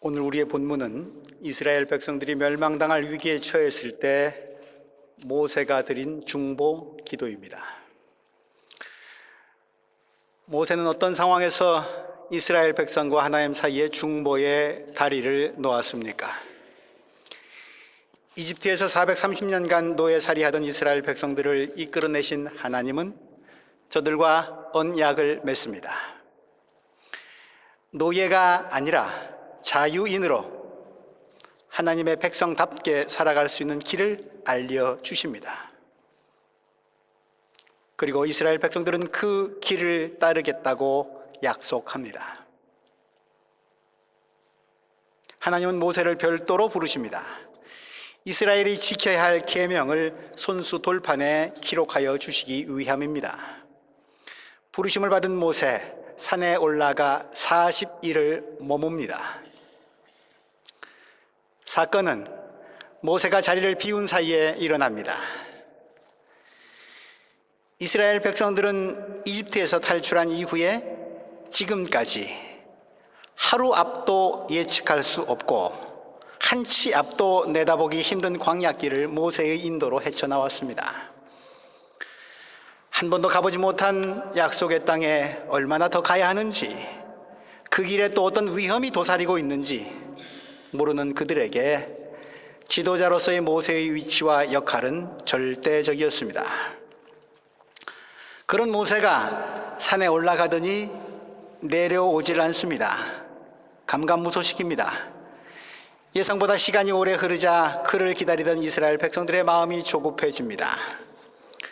오늘 우리의 본문은 이스라엘 백성들이 멸망당할 위기에 처했을 때 모세가 드린 중보 기도입니다. 모세는 어떤 상황에서 이스라엘 백성과 하나님 사이에 중보의 다리를 놓았습니까? 이집트에서 430년간 노예살이하던 이스라엘 백성들을 이끌어내신 하나님은 저들과 언약을 맺습니다. 노예가 아니라 자유인으로 하나님의 백성답게 살아갈 수 있는 길을 알려주십니다. 그리고 이스라엘 백성들은 그 길을 따르겠다고 약속합니다. 하나님은 모세를 별도로 부르십니다. 이스라엘이 지켜야 할 계명을 손수 돌판에 기록하여 주시기 위함입니다. 부르심을 받은 모세, 산에 올라가 40일을 머뭅니다. 사건은 모세가 자리를 비운 사이에 일어납니다. 이스라엘 백성들은 이집트에서 탈출한 이후에 지금까지 하루 앞도 예측할 수 없고 한치 앞도 내다보기 힘든 광야길을 모세의 인도로 헤쳐나왔습니다. 한 번도 가보지 못한 약속의 땅에 얼마나 더 가야 하는지, 그 길에 또 어떤 위험이 도사리고 있는지 모르는 그들에게 지도자로서의 모세의 위치와 역할은 절대적이었습니다. 그런 모세가 산에 올라가더니 내려오질 않습니다. 감감무소식입니다. 예상보다 시간이 오래 흐르자 그를 기다리던 이스라엘 백성들의 마음이 조급해집니다.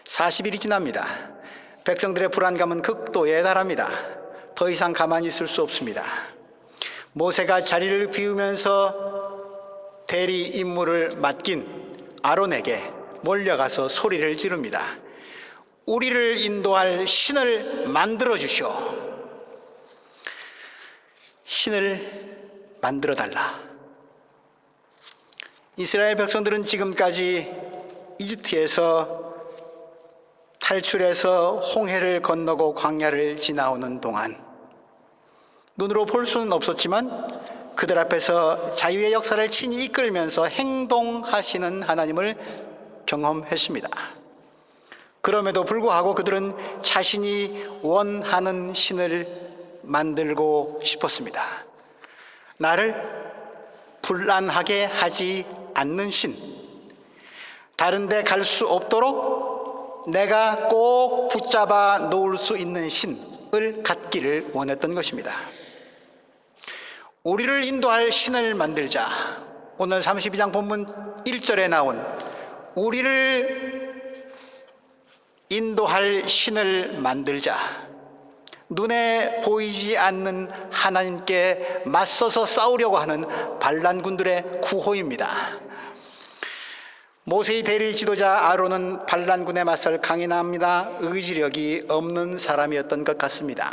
40일이 지납니다. 백성들의 불안감은 극도에 달합니다. 더 이상 가만히 있을 수 없습니다. 모세가 자리를 비우면서 대리 임무를 맡긴 아론에게 몰려가서 소리를 지릅니다. 우리를 인도할 신을 만들어 주시오. 신을 만들어 달라. 이스라엘 백성들은 지금까지 이집트에서 탈출해서 홍해를 건너고 광야를 지나오는 동안 눈으로 볼 수는 없었지만 그들 앞에서 자유의 역사를 친히 이끌면서 행동하시는 하나님을 경험했습니다. 그럼에도 불구하고 그들은 자신이 원하는 신을 만들고 싶었습니다. 나를 불안하게 하지 않는 신, 다른 데 갈 수 없도록 내가 꼭 붙잡아 놓을 수 있는 신을 갖기를 원했던 것입니다. 우리를 인도할 신을 만들자. 오늘 32장 본문 1절에 나온 우리를 인도할 신을 만들자. 눈에 보이지 않는 하나님께 맞서서 싸우려고 하는 반란군들의 구호입니다. 모세의 대리 지도자 아론은 반란군에 맞설 강인합니다. 의지력이 없는 사람이었던 것 같습니다.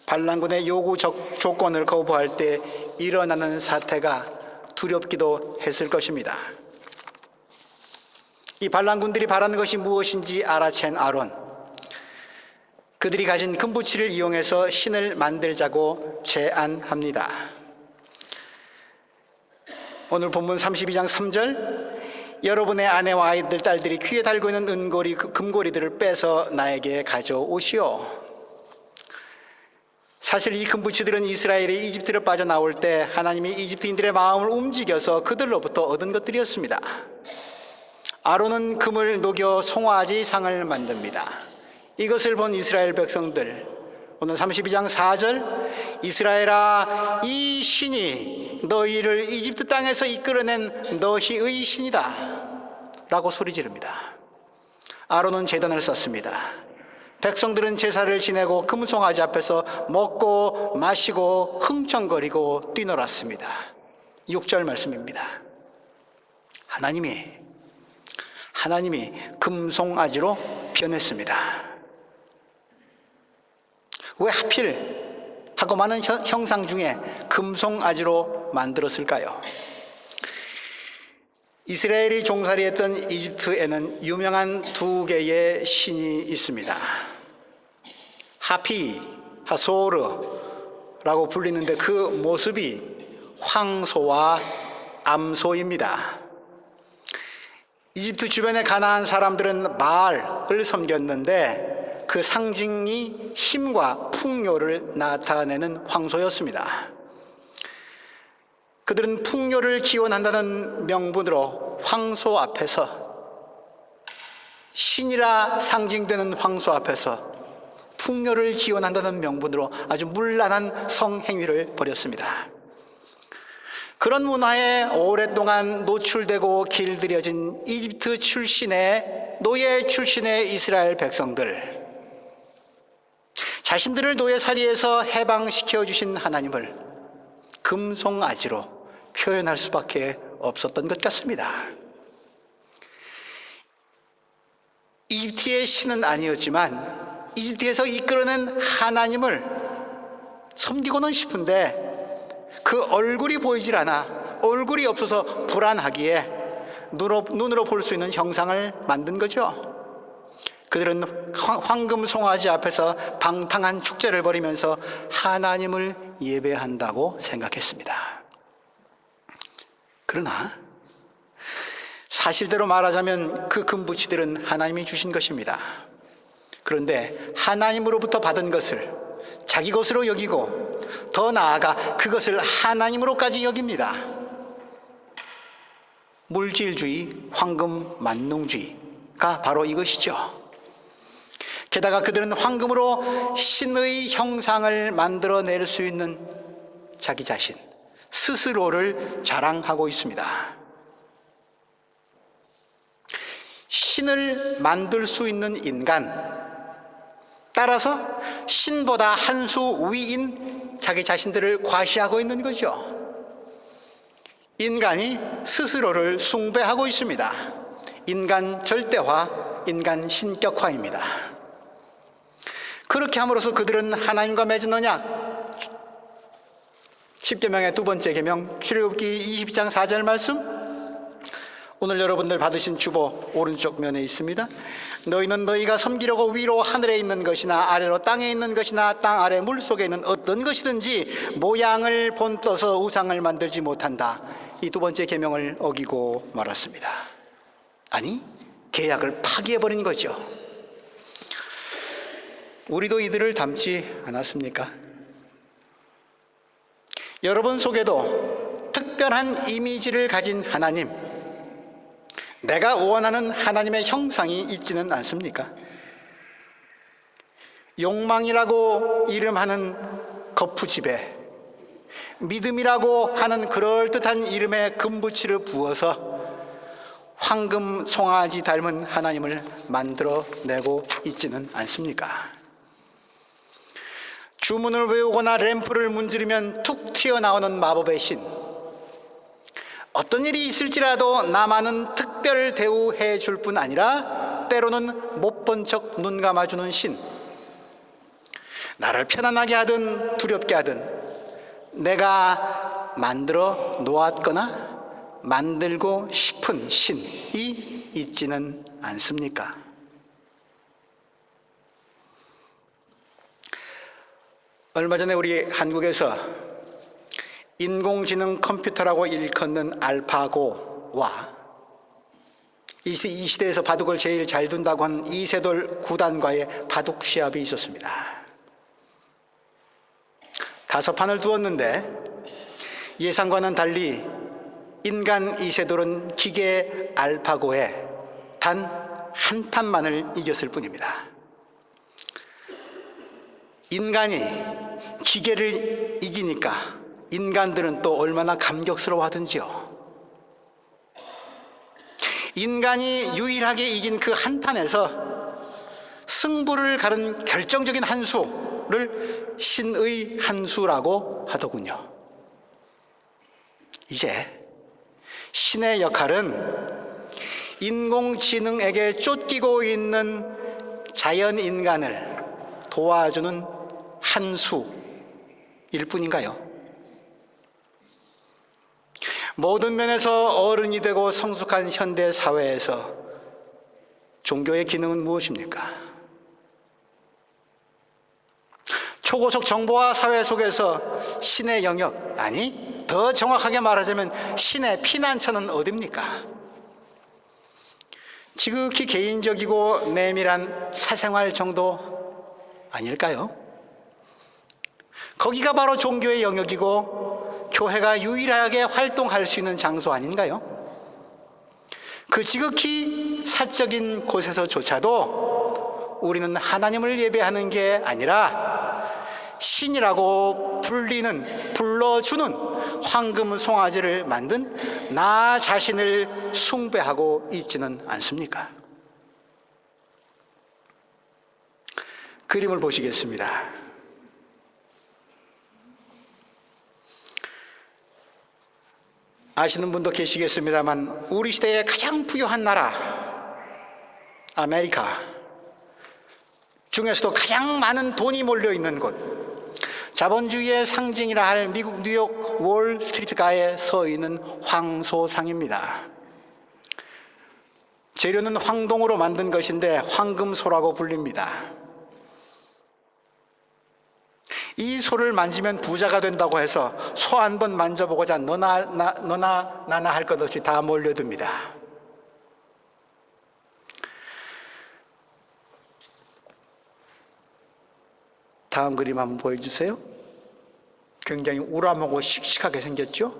반란군의 요구 조건을 거부할 때 일어나는 사태가 두렵기도 했을 것입니다. 이 반란군들이 바라는 것이 무엇인지 알아챈 아론, 그들이 가진 금부치를 이용해서 신을 만들자고 제안합니다. 오늘 본문 32장 3절, 여러분의 아내와 아이들, 딸들이 귀에 달고 있는 은고리, 금고리들을 빼서 나에게 가져오시오. 사실 이 금부치들은 이스라엘이 이집트를 빠져나올 때 하나님이 이집트인들의 마음을 움직여서 그들로부터 얻은 것들이었습니다. 아론은 금을 녹여 송아지 상을 만듭니다. 이것을 본 이스라엘 백성들, 오늘 32장 4절, 이스라엘아, 이 신이 너희를 이집트 땅에서 이끌어낸 너희의 신이다 라고 소리 지릅니다. 아론은 제단을 썼습니다. 백성들은 제사를 지내고 금송아지 앞에서 먹고 마시고 흥청거리고 뛰놀았습니다. 6절 말씀입니다. 하나님이 금송아지로 변했습니다. 왜 하필 하고 많은 형상 중에 금송아지로 만들었을까요? 이스라엘이 종살이했던 이집트에는 유명한 두 개의 신이 있습니다. 하피, 하소르라고 불리는데 그 모습이 황소와 암소입니다. 이집트 주변의 가나안 사람들은 바알을 섬겼는데 그 상징이 힘과 풍요를 나타내는 황소였습니다. 그들은 풍요를 기원한다는 명분으로 황소 앞에서, 신이라 상징되는 황소 앞에서 풍요를 기원한다는 명분으로 아주 문란한 성행위를 벌였습니다. 그런 문화에 오랫동안 노출되고 길들여진 이집트 출신의, 노예 출신의 이스라엘 백성들, 자신들을 노예살이에서 해방시켜 주신 하나님을 금송아지로 표현할 수밖에 없었던 것 같습니다. 이집트의 신은 아니었지만 이집트에서 이끌어낸 하나님을 섬기고는 싶은데 그 얼굴이 보이질 않아, 얼굴이 없어서 불안하기에 눈으로 볼 수 있는 형상을 만든 거죠. 그들은 황금 송아지 앞에서 방탕한 축제를 벌이면서 하나님을 예배한다고 생각했습니다. 그러나 사실대로 말하자면 그 금부치들은 하나님이 주신 것입니다. 그런데 하나님으로부터 받은 것을 자기 것으로 여기고 더 나아가 그것을 하나님으로까지 여깁니다. 물질주의, 황금 만능주의가 바로 이것이죠. 게다가 그들은 황금으로 신의 형상을 만들어낼 수 있는 자기 자신 스스로를 자랑하고 있습니다. 신을 만들 수 있는 인간, 따라서 신보다 한 수 위인 자기 자신들을 과시하고 있는 거죠. 인간이 스스로를 숭배하고 있습니다. 인간 절대화, 인간 신격화입니다. 그렇게 함으로써 그들은 하나님과 맺은 언약, 10계명의 두 번째 계명, 출애굽기 22장 4절 말씀, 오늘 여러분들 받으신 주보 오른쪽 면에 있습니다. 너희는 너희가 섬기려고 위로 하늘에 있는 것이나 아래로 땅에 있는 것이나 땅 아래 물속에 있는 어떤 것이든지 모양을 본떠서 우상을 만들지 못한다. 이 두 번째 계명을 어기고 말았습니다. 아니, 계약을 파기해버린 거죠. 우리도 이들을 닮지 않았습니까? 여러분 속에도 특별한 이미지를 가진 하나님, 내가 원하는 하나님의 형상이 있지는 않습니까? 욕망이라고 이름하는 거푸집에 믿음이라고 하는 그럴듯한 이름의 금붙이를 부어서 황금 송아지 닮은 하나님을 만들어내고 있지는 않습니까? 주문을 외우거나 램프를 문지르면 툭 튀어나오는 마법의 신, 어떤 일이 있을지라도 나만은 특별 대우해 줄 뿐 아니라 때로는 못 본 척 눈 감아주는 신, 나를 편안하게 하든 두렵게 하든 내가 만들어 놓았거나 만들고 싶은 신이 있지는 않습니까? 얼마 전에 우리 한국에서 인공지능 컴퓨터라고 일컫는 알파고와 이 시대에서 바둑을 제일 잘 둔다고 하는 이세돌 구단과의 바둑 시합이 있었습니다. 5판을 두었는데 예상과는 달리 인간 이세돌은 기계 알파고에 단 한 판만을 이겼을 뿐입니다. 인간이 기계를 이기니까 인간들은 또 얼마나 감격스러워하든지요. 인간이 유일하게 이긴 그 한 판에서 승부를 가른 결정적인 한 수를 신의 한 수라고 하더군요. 이제 신의 역할은 인공지능에게 쫓기고 있는 자연인간을 도와주는 한 수일 뿐인가요? 모든 면에서 어른이 되고 성숙한 현대 사회에서 종교의 기능은 무엇입니까? 초고속 정보화 사회 속에서 신의 영역, 아니 더 정확하게 말하자면 신의 피난처는 어디입니까? 지극히 개인적이고 내밀한 사생활 정도 아닐까요? 거기가 바로 종교의 영역이고 교회가 유일하게 활동할 수 있는 장소 아닌가요? 그 지극히 사적인 곳에서조차도 우리는 하나님을 예배하는 게 아니라 신이라고 불러주는 황금 송아지를 만든 나 자신을 숭배하고 있지는 않습니까? 그림을 보시겠습니다. 아시는 분도 계시겠습니다만 우리 시대의 가장 부유한 나라 아메리카 중에서도 가장 많은 돈이 몰려있는 곳, 자본주의의 상징이라 할 미국 뉴욕 월스트리트가에 서 있는 황소상입니다. 재료는 황동으로 만든 것인데 황금소라고 불립니다. 이 소를 만지면 부자가 된다고 해서 소 한 번 만져보고자 너나 나나 할 것 없이 다 몰려듭니다. 다음 그림 한번 보여주세요. 굉장히 우람하고 씩씩하게 생겼죠?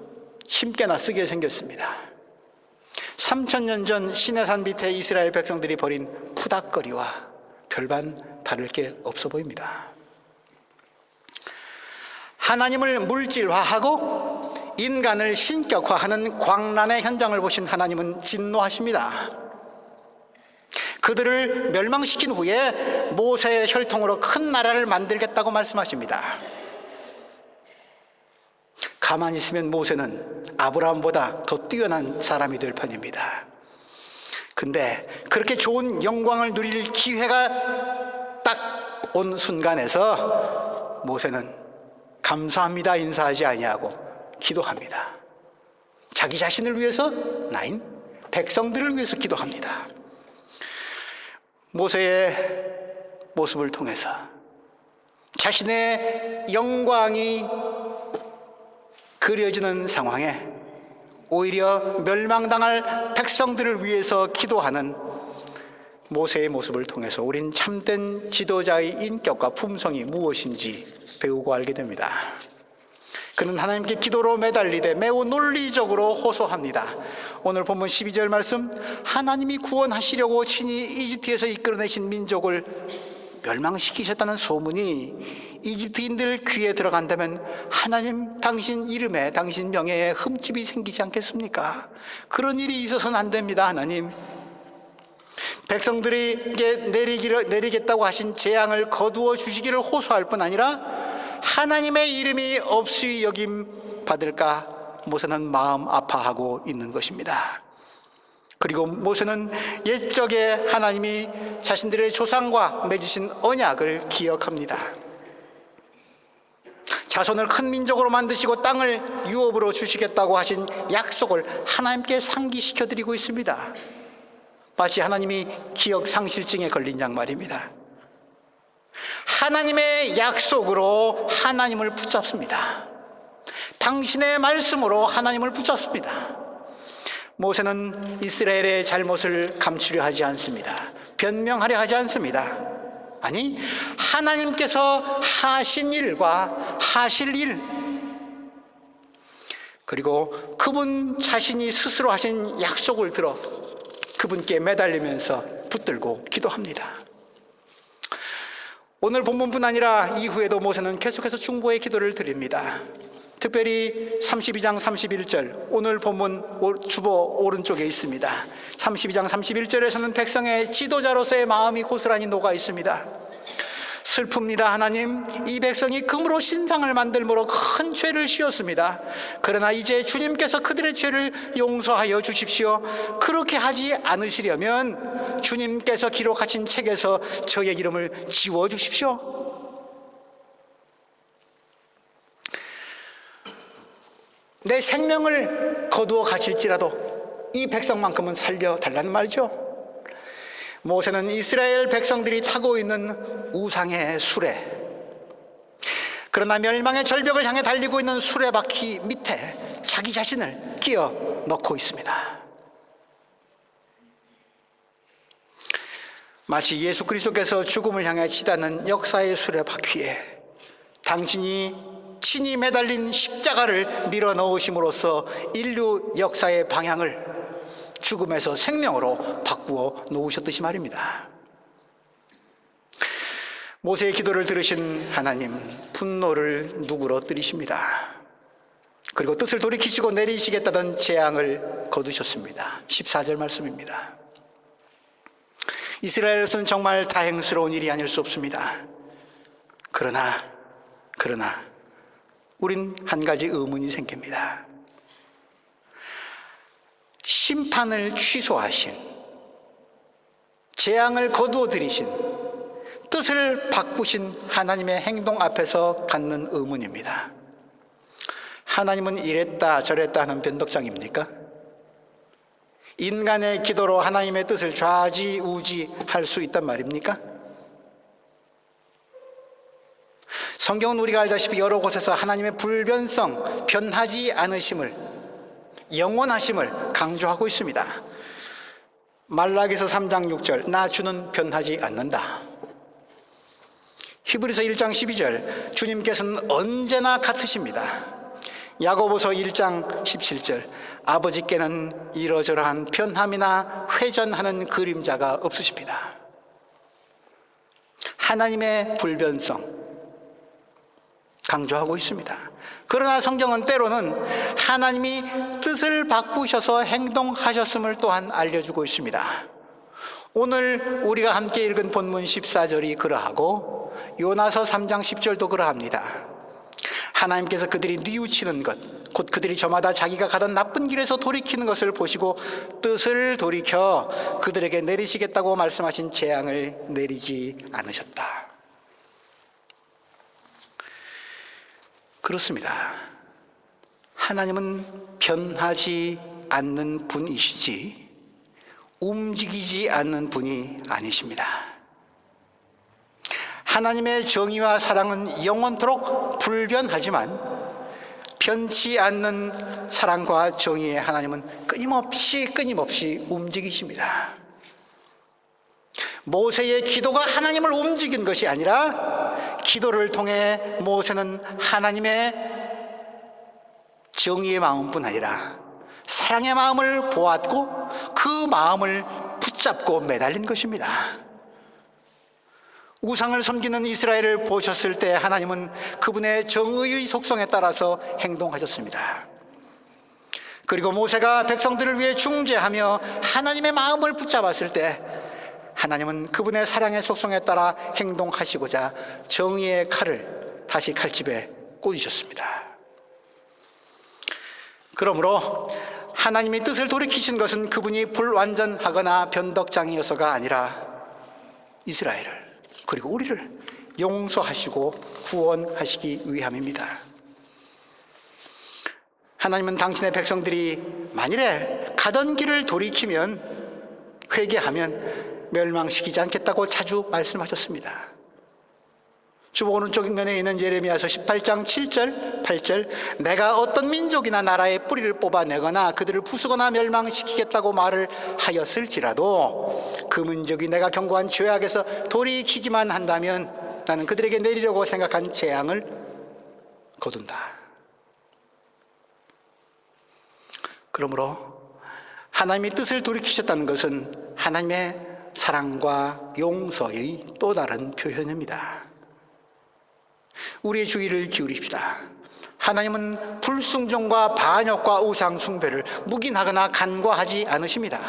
힘께나 쓰게 생겼습니다. 3000년 전 시내산 밑에 이스라엘 백성들이 벌인 푸닥거리와 별반 다를 게 없어 보입니다. 하나님을 물질화하고 인간을 신격화하는 광란의 현장을 보신 하나님은 진노하십니다. 그들을 멸망시킨 후에 모세의 혈통으로 큰 나라를 만들겠다고 말씀하십니다. 가만히 있으면 모세는 아브라함보다 더 뛰어난 사람이 될 판입니다. 근데 그렇게 좋은 영광을 누릴 기회가 딱 온 순간에서 모세는 감사합니다 인사하지 아니하고 기도합니다. 자기 자신을 위해서 나인 백성들을 위해서 기도합니다. 모세의 모습을 통해서 자신의 영광이 그려지는 상황에 오히려 멸망당할 백성들을 위해서 기도하는 모세의 모습을 통해서 우린 참된 지도자의 인격과 품성이 무엇인지 배우고 알게 됩니다. 그는 하나님께 기도로 매달리되 매우 논리적으로 호소합니다. 오늘 본문 12절 말씀, 하나님이 구원하시려고 친히 이집트에서 이끌어내신 민족을 멸망시키셨다는 소문이 이집트인들 귀에 들어간다면 하나님 당신 이름에 당신 명예에 흠집이 생기지 않겠습니까? 그런 일이 있어서는 안 됩니다. 하나님, 백성들에게 내리겠다고 하신 재앙을 거두어 주시기를 호소할 뿐 아니라 하나님의 이름이 없이 여김 받을까 모세는 마음 아파하고 있는 것입니다. 그리고 모세는 옛적에 하나님이 자신들의 조상과 맺으신 언약을 기억합니다. 자손을 큰 민족으로 만드시고 땅을 유업으로 주시겠다고 하신 약속을 하나님께 상기시켜 드리고 있습니다. 마치 하나님이 기억 상실증에 걸린 양 말입니다. 하나님의 약속으로 하나님을 붙잡습니다. 당신의 말씀으로 하나님을 붙잡습니다. 모세는 이스라엘의 잘못을 감추려 하지 않습니다. 변명하려 하지 않습니다. 아니, 하나님께서 하신 일과 하실 일, 그리고 그분 자신이 스스로 하신 약속을 들어 그분께 매달리면서 붙들고 기도합니다. 오늘 본문뿐 아니라 이후에도 모세는 계속해서 중보의 기도를 드립니다. 특별히 32장 31절, 오늘 본문 주보 오른쪽에 있습니다. 32장 31절에서는 백성의 지도자로서의 마음이 고스란히 녹아 있습니다. 슬픕니다. 하나님, 이 백성이 금으로 신상을 만들므로 큰 죄를 지었습니다. 그러나 이제 주님께서 그들의 죄를 용서하여 주십시오. 그렇게 하지 않으시려면 주님께서 기록하신 책에서 저의 이름을 지워주십시오. 내 생명을 거두어 가실지라도 이 백성만큼은 살려달라는 말이죠. 모세는 이스라엘 백성들이 타고 있는 우상의 수레, 그러나 멸망의 절벽을 향해 달리고 있는 수레바퀴 밑에 자기 자신을 끼워 넣고 있습니다. 마치 예수 그리스도께서 죽음을 향해 치닫는 역사의 수레바퀴에 당신이 친히 매달린 십자가를 밀어 넣으심으로써 인류 역사의 방향을 죽음에서 생명으로 바꾸어 놓으셨듯이 말입니다. 모세의 기도를 들으신 하나님은 분노를 누그러뜨리십니다. 그리고 뜻을 돌이키시고 내리시겠다던 재앙을 거두셨습니다. 14절 말씀입니다. 이스라엘에서는 정말 다행스러운 일이 아닐 수 없습니다. 그러나 우린 한 가지 의문이 생깁니다. 심판을 취소하신, 재앙을 거두어 들이신, 뜻을 바꾸신 하나님의 행동 앞에서 갖는 의문입니다. 하나님은 이랬다 저랬다 하는 변덕장입니까? 인간의 기도로 하나님의 뜻을 좌지우지할 수 있단 말입니까? 성경은 우리가 알다시피 여러 곳에서 하나님의 불변성, 변하지 않으심을, 영원하심을 강조하고 있습니다. 말라기서 3장 6절, 나 주는 변하지 않는다. 히브리서 1장 12절, 주님께서는 언제나 같으십니다. 야고보서 1장 17절, 아버지께는 이러저러한 변함이나 회전하는 그림자가 없으십니다. 하나님의 불변성 강조하고 있습니다. 그러나 성경은 때로는 하나님이 뜻을 바꾸셔서 행동하셨음을 또한 알려주고 있습니다. 오늘 우리가 함께 읽은 본문 14절이 그러하고 요나서 3장 10절도 그러합니다. 하나님께서 그들이 뉘우치는 것, 곧 그들이 저마다 자기가 가던 나쁜 길에서 돌이키는 것을 보시고 뜻을 돌이켜 그들에게 내리시겠다고 말씀하신 재앙을 내리지 않으셨다. 그렇습니다. 하나님은 변하지 않는 분이시지 움직이지 않는 분이 아니십니다. 하나님의 정의와 사랑은 영원토록 불변하지만 변치 않는 사랑과 정의의 하나님은 끊임없이 움직이십니다. 모세의 기도가 하나님을 움직인 것이 아니라 기도를 통해 모세는 하나님의 정의의 마음뿐 아니라 사랑의 마음을 보았고 그 마음을 붙잡고 매달린 것입니다. 우상을 섬기는 이스라엘을 보셨을 때 하나님은 그분의 정의의 속성에 따라서 행동하셨습니다. 그리고 모세가 백성들을 위해 중재하며 하나님의 마음을 붙잡았을 때 하나님은 그분의 사랑의 속성에 따라 행동하시고자 정의의 칼을 다시 칼집에 꽂으셨습니다. 그러므로 하나님이 뜻을 돌이키신 것은 그분이 불완전하거나 변덕장이어서가 아니라 이스라엘을 그리고 우리를 용서하시고 구원하시기 위함입니다. 하나님은 당신의 백성들이 만일에 가던 길을 돌이키면, 회개하면 멸망시키지 않겠다고 자주 말씀하셨습니다. 주보 오른쪽 면에 있는 예레미야서 18장 7절 8절, 내가 어떤 민족이나 나라의 뿌리를 뽑아내거나 그들을 부수거나 멸망시키겠다고 말을 하였을지라도 그 민족이 내가 경고한 죄악에서 돌이키기만 한다면 나는 그들에게 내리려고 생각한 재앙을 거둔다. 그러므로 하나님이 뜻을 돌이키셨다는 것은 하나님의 사랑과 용서의 또 다른 표현입니다. 우리의 주의를 기울입시다. 하나님은 불순종과 반역과 우상 숭배를 묵인하거나 간과하지 않으십니다.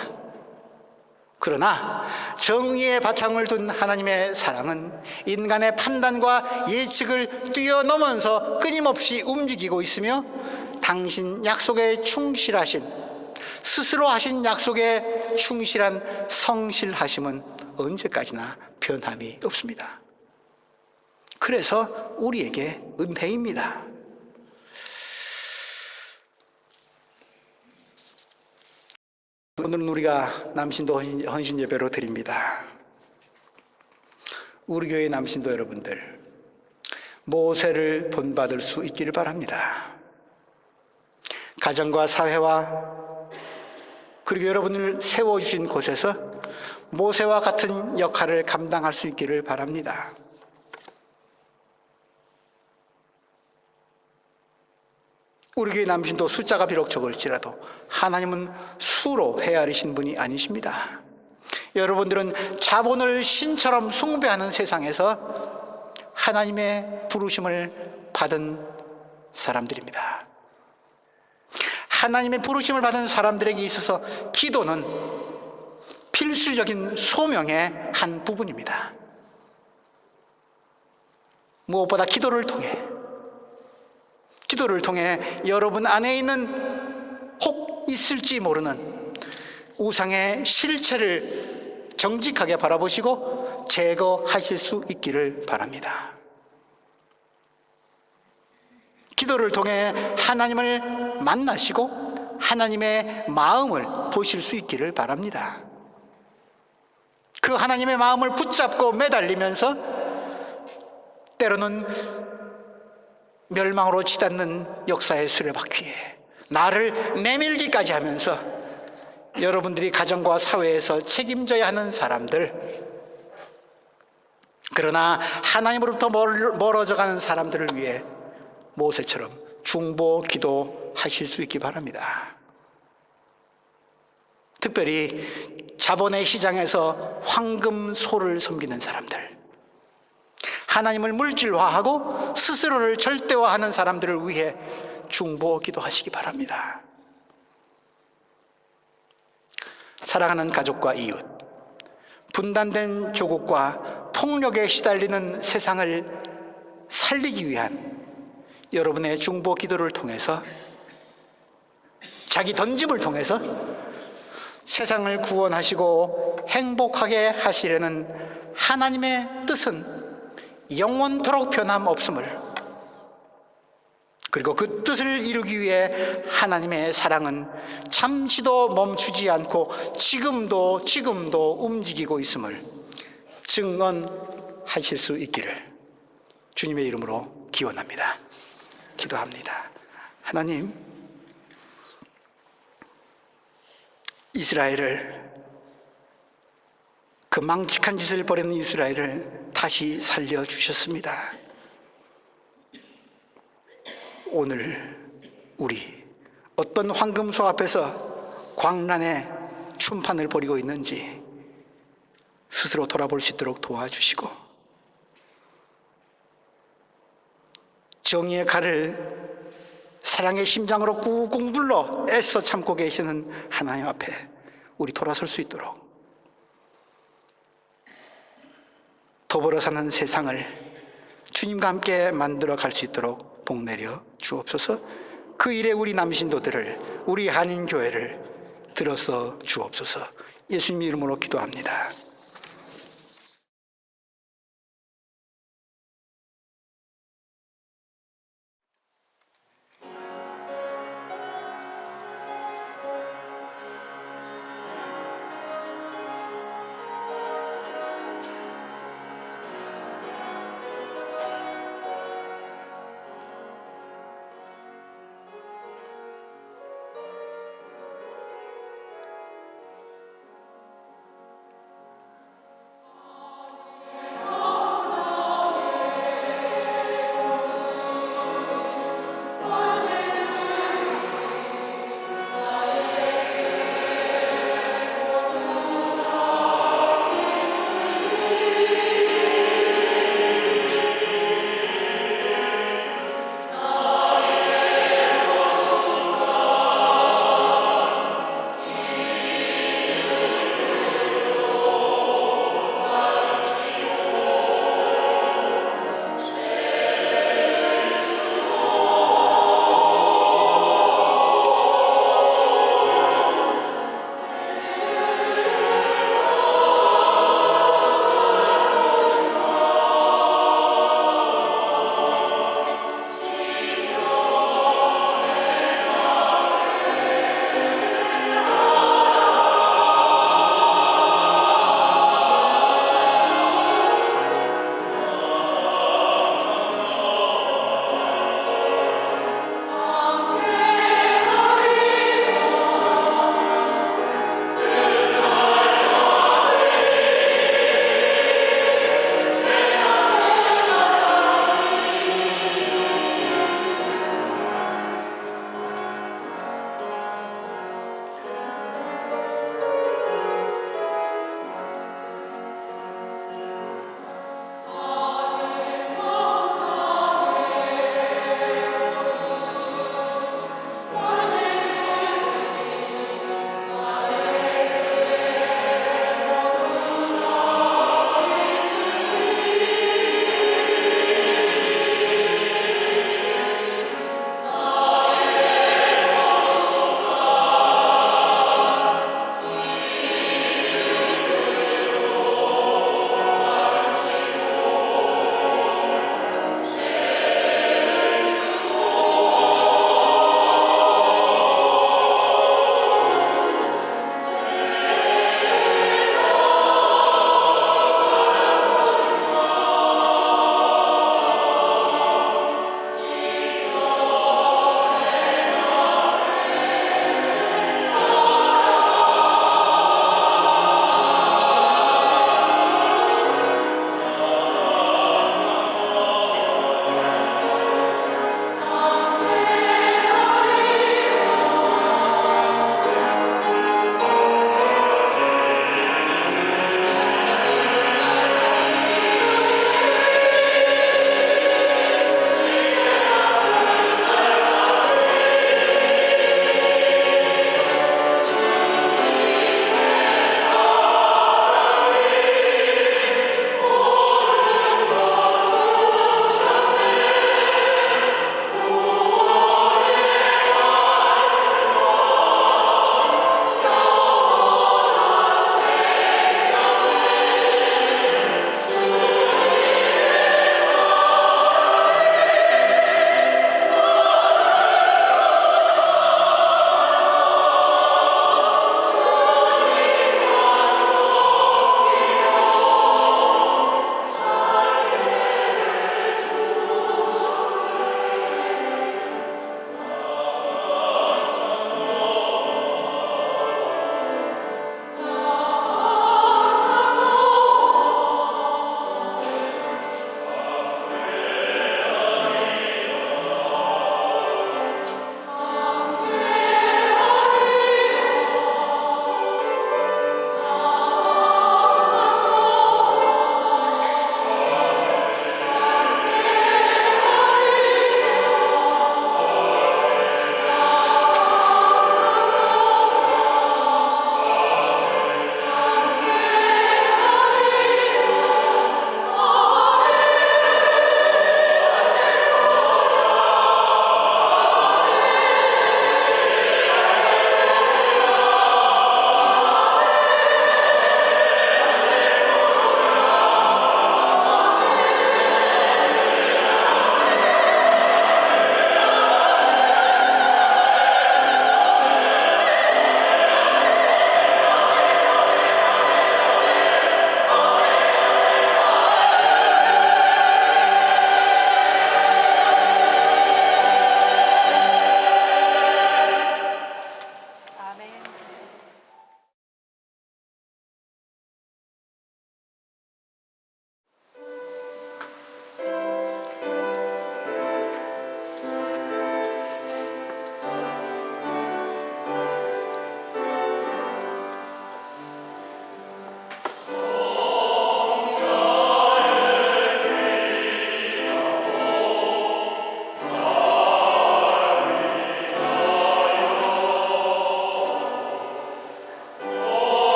그러나 정의의 바탕을 둔 하나님의 사랑은 인간의 판단과 예측을 뛰어넘어서 끊임없이 움직이고 있으며 당신 약속에 충실하신, 스스로 하신 약속에 충실한 성실하심은 언제까지나 변함이 없습니다. 그래서 우리에게 은혜입니다. 오늘은 우리가 남신도 헌신 예배로 드립니다. 우리 교회 남신도 여러분들, 모세를 본받을 수 있기를 바랍니다. 가정과 사회와 그리고 여러분을 세워주신 곳에서 모세와 같은 역할을 감당할 수 있기를 바랍니다. 우리 교회 남신도 숫자가 비록 적을지라도 하나님은 수로 헤아리신 분이 아니십니다. 여러분들은 자본을 신처럼 숭배하는 세상에서 하나님의 부르심을 받은 사람들입니다. 하나님의 부르심을 받은 사람들에게 있어서 기도는 필수적인 소명의 한 부분입니다. 무엇보다 기도를 통해 여러분 안에 있는 혹 있을지 모르는 우상의 실체를 정직하게 바라보시고 제거하실 수 있기를 바랍니다. 기도를 통해 하나님을 만나시고 하나님의 마음을 보실 수 있기를 바랍니다. 그 하나님의 마음을 붙잡고 매달리면서 때로는 멸망으로 치닫는 역사의 수레바퀴에 나를 내밀기까지 하면서 여러분들이 가정과 사회에서 책임져야 하는 사람들, 그러나 하나님으로부터 멀어져가는 사람들을 위해 모세처럼 중보 기도하실 수 있기 바랍니다. 특별히 자본의 시장에서 황금소를 섬기는 사람들, 하나님을 물질화하고 스스로를 절대화하는 사람들을 위해 중보 기도하시기 바랍니다. 사랑하는 가족과 이웃, 분단된 조국과 폭력에 시달리는 세상을 살리기 위한 여러분의 중보 기도를 통해서, 자기 던짐을 통해서 세상을 구원하시고 행복하게 하시려는 하나님의 뜻은 영원토록 변함없음을, 그리고 그 뜻을 이루기 위해 하나님의 사랑은 잠시도 멈추지 않고 지금도 움직이고 있음을 증언하실 수 있기를 주님의 이름으로 기원합니다. 기도합니다. 하나님, 이스라엘을, 그 망측한 짓을 벌이는 이스라엘을 다시 살려주셨습니다. 오늘 우리 어떤 황금소 앞에서 광란의 춤판을 벌이고 있는지 스스로 돌아볼 수 있도록 도와주시고, 정의의 칼을 사랑의 심장으로 꾹꾹 눌러 애써 참고 계시는 하나님 앞에 우리 돌아설 수 있도록, 더불어 사는 세상을 주님과 함께 만들어 갈 수 있도록 복내려 주옵소서. 그 일에 우리 남신도들을, 우리 한인교회를 들어서 주옵소서. 예수님 이름으로 기도합니다.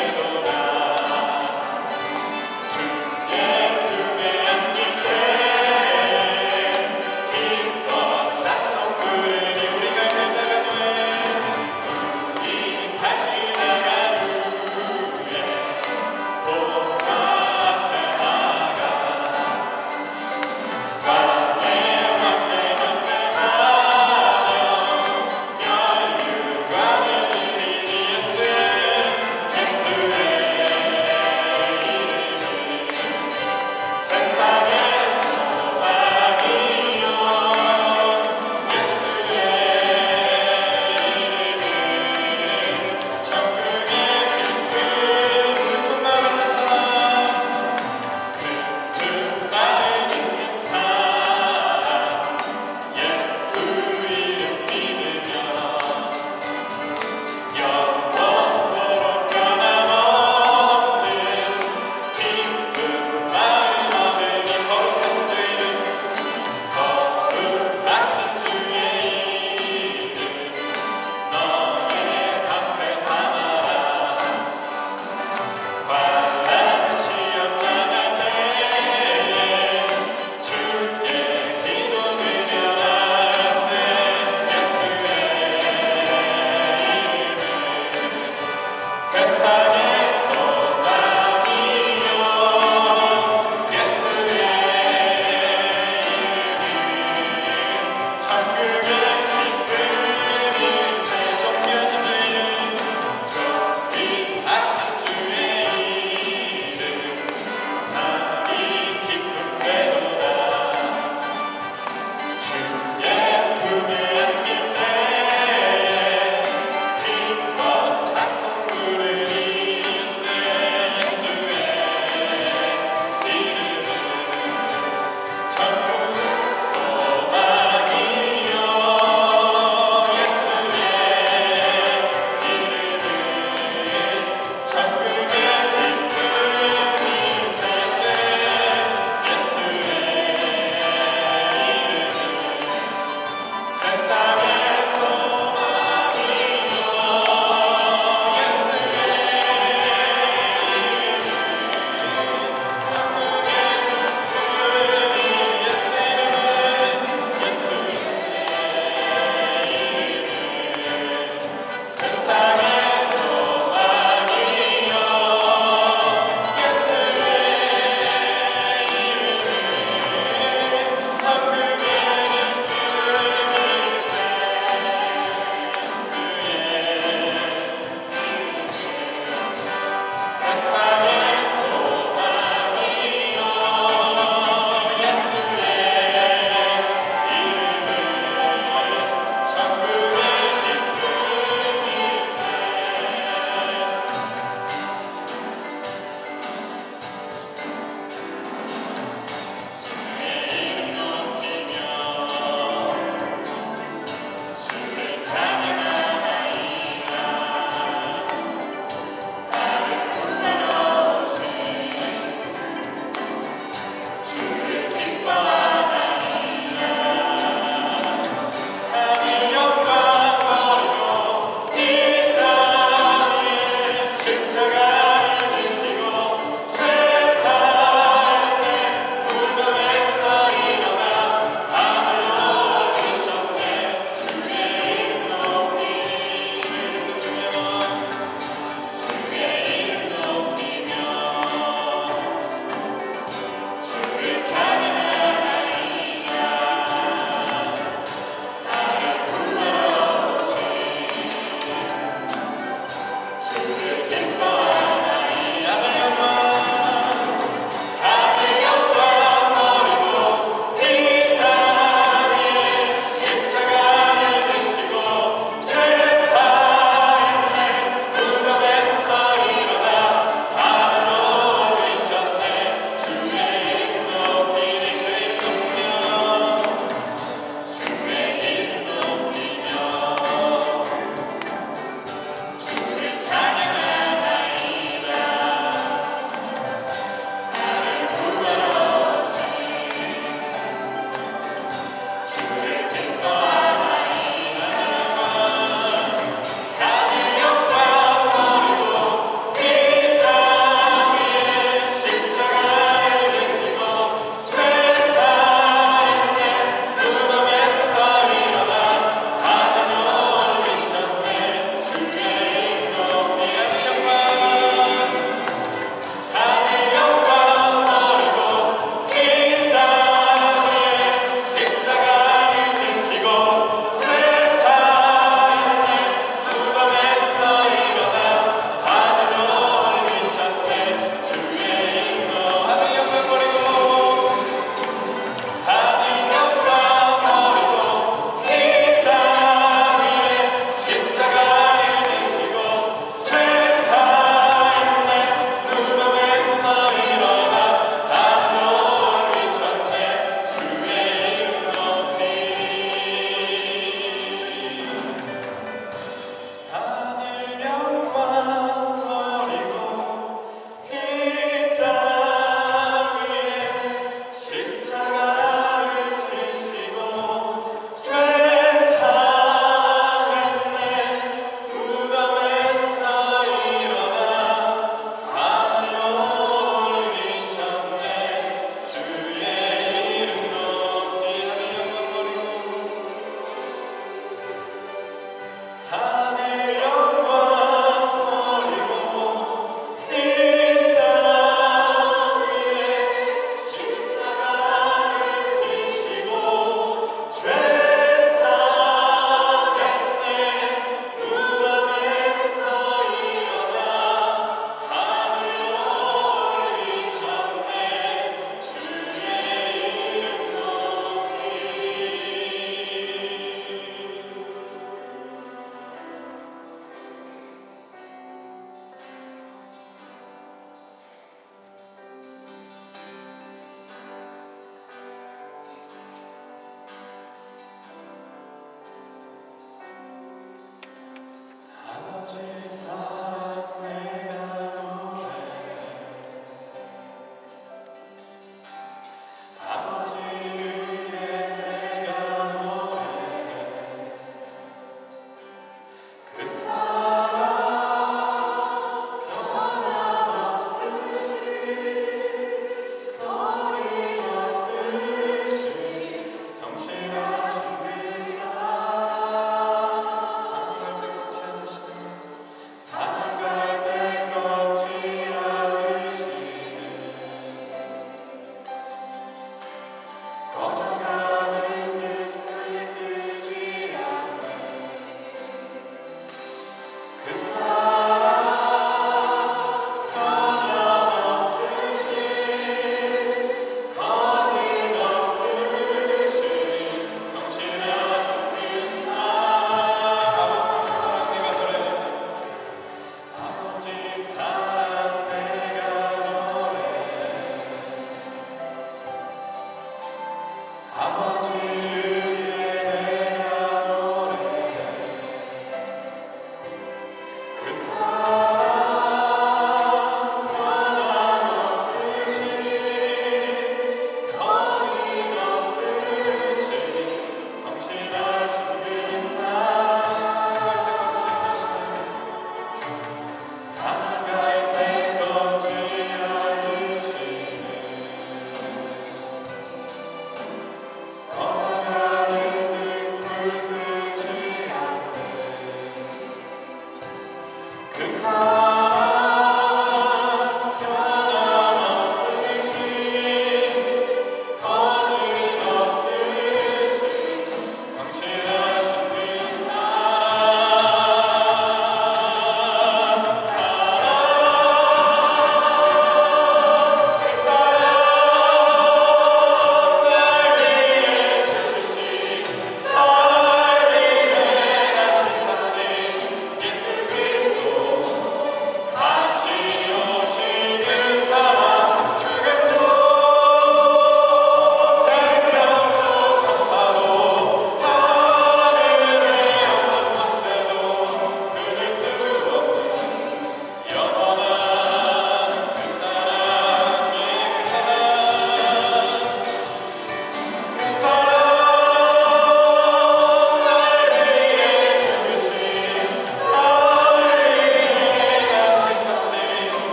주